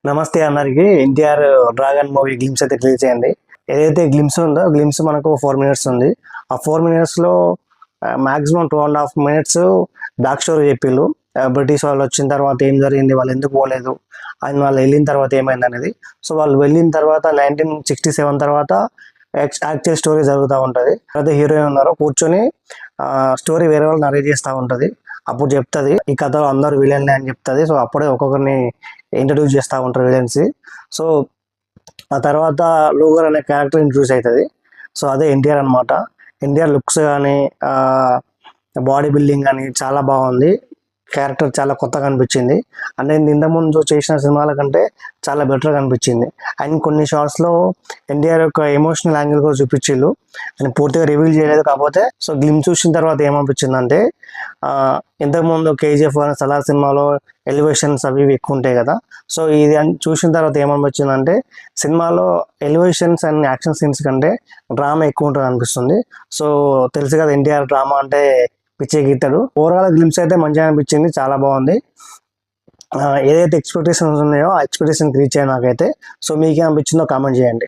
నమస్తే అందరికి. NTR dragon movie glimpse అయితే రిలీజ్ అయింది. ఏదైతే గ్లిమ్స్ ఉందో గ్లిమ్స్ మనకు 4 minutes ఉంది. ఆ 4 minutes maximum 2.5 minutes back story చెప్పిళ్ళు. బ్రిటిష్ వాళ్ళు వచ్చిన తర్వాత ఏం జరిగింది, వాళ్ళు ఎందుకు పోలేదు, అండ్ వాళ్ళు వెళ్ళిన తర్వాత ఏమైంది అనేది. సో వాళ్ళు వెళ్ళిన తర్వాత 1967 తర్వాత యాక్చువల్ స్టోరీ జరుగుతూ ఉంటుంది. అదే హీరోయిన్ ఉన్నారో కూర్చొని స్టోరీ వేరే వాళ్ళు నరేట్ చేస్తూ ఉంటుంది. అప్పుడు చెప్తుంది ఈ కథలో అందరూ విలన్లే అని చెప్తుంది. సో అప్పుడే ఒక్కొక్కరిని ఇంట్రడ్యూస్ చేస్తూ ఉంటారు విలన్స్. సో ఆ తర్వాత లూగర్ అనే క్యారెక్టర్ ఇంట్రడ్యూస్ అవుతుంది. సో అదే ఎన్టీఆర్ అనమాట. ఎన్టీఆర్ లుక్స్ కానీ బాడీ బిల్డింగ్ కానీ చాలా బాగుంది. క్యారెక్టర్ చాలా కొత్తగా అనిపించింది. అంటే ఇంతకుముందు చేసిన సినిమాల కంటే చాలా బెటర్గా అనిపించింది. అండ్ కొన్ని షార్ట్స్లో ఎన్టీఆర్ యొక్క ఎమోషనల్ యాంగిల్ కూడా చూపించిళ్ళు. అని పూర్తిగా రివీల్ చేయలేదు. కాకపోతే సో గ్లిమ్ చూసిన తర్వాత ఏమనిపించిందంటే ఇంతకుముందు కేజీఎఫ్ కానీ సలార్ సినిమాలో ఎలివేషన్స్ అవి ఎక్కువ ఉంటాయి కదా. సో ఇది చూసిన తర్వాత ఏమనిపించిందంటే సినిమాలో ఎలివేషన్స్ అండ్ యాక్షన్ సీన్స్ కంటే డ్రామా ఎక్కువ ఉంటుంది అనిపిస్తుంది. సో తెలుసు కదా ఎన్టీఆర్ డ్రామా అంటే పిచ్చే గీతాడు. ఓవరాల్ గ్లిమ్స్ అయితే మంచిగా అనిపించింది, చాలా బాగుంది. ఏదైతే ఎక్స్పెక్టేషన్స్ ఉన్నాయో ఆ ఎక్స్పెక్టేషన్ రీచ్ అయ్యి నాకైతే. సో మీకేమనిపించిందో కామెంట్ చేయండి.